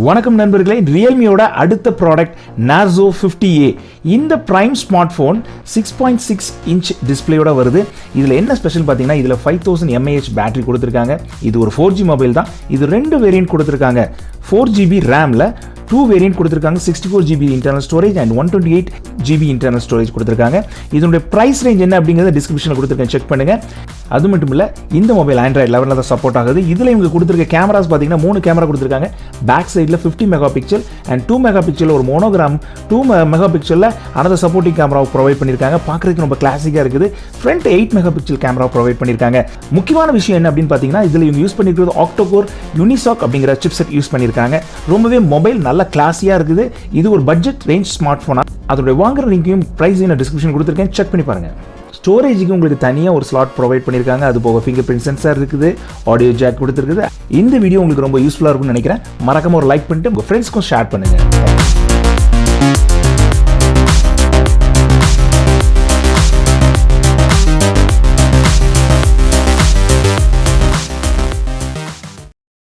வணக்கம் நண்பர்களே, ரியல்மியோட அடுத்த ப்ராடக்ட் Narzo 50A. இந்த பிரைம் ஸ்மார்ட் ஃபோன் 6.6 இன்ச் டிஸ்பிளேயோட வருது. இதில் என்ன ஸ்பெஷல் பார்த்தீங்கன்னா, இதில் 5000 mAh பேட்டரி கொடுத்துருக்காங்க. இது ஒரு 4G மொபைல் தான். இது 2 வேரியன்ட் கொடுத்துருக்காங்க. 4GB ரேமில் 2 வேரியன்ட் கொடுத்துருக்காங்க. 64GB internal storage and 128GB internal storage கொடுத்துருக்காங்க. இதனுடைய ப்ரைஸ் ரேஞ்ச் என்ன அப்படிங்கிறத டிஸ்கிரிப்ஷனில் கொடுத்துருக்கேன், செக் பண்ணுங்க. அது மட்டும் இல்லை, இந்த மொபைல் ஆண்ட்ராய்டு 11 தான் சப்போர்ட் ஆகுது. இதில் இவங்க கொடுத்துருக்க கேமராஸ் பார்த்தீங்கன்னா 3 கேமரா கொடுத்துருக்காங்க. பேக் சைடில் 50 mega pixel and 2 mega pixel ஒரு மோனோகிராம் 2 மெகா பிக்சலில் அனதர் சப்போர்ட்டிங் கேமரா ப்ரொவைட் பண்ணியிருக்காங்க. பார்க்குறதுக்கு ரொம்ப கிளாசிக்காக இருக்குது. Front 8 mega pixel camera provide பண்ணியிருக்காங்க. முக்கியமான விஷயம் என்ன அப்படின்னு பார்த்தீங்கன்னா, இதில் இவங்க யூஸ் பண்ணியிருக்கிறது ஆக்டோகோர் யூனிசாக் அப்படிங்கிற சிப்செட் யூஸ் பண்ணியிருக்காங்க. ரொம்பவே மொபைல் நல்ல கிளாஸியாக இருக்குது. இது ஒரு பட்ஜெட் ரேஞ்ச் ஸ்மார்ட் ஃபோனாக. அதோட வாங்குற லிங்கையும் ப்ரைஸ் நான் டிஸ்கிரிப்ஷன் கொடுத்துருக்கேன், செக் பண்ணி பாருங்கள். ஸ்டோரேஜுக்கு உங்களுக்கு தனியாக ஒரு ஸ்லாட் ப்ரொவைட் பண்ணியிருக்காங்க. அது போக ஃபிங்கர் பிரிண்ட் சென்சார் இருக்குது, ஆடியோ ஜாக் கொடுத்துருக்குது. இந்த வீடியோ உங்களுக்கு ரொம்ப யூஸ்ஃபுல்லாக இருக்கும்னு நினைக்கிறேன். மறக்காம ஒரு லைக் பண்ணிட்டு உங்கள் ஃப்ரெண்ட்ஸ்க்கும் ஷேர் பண்ணுங்கள்.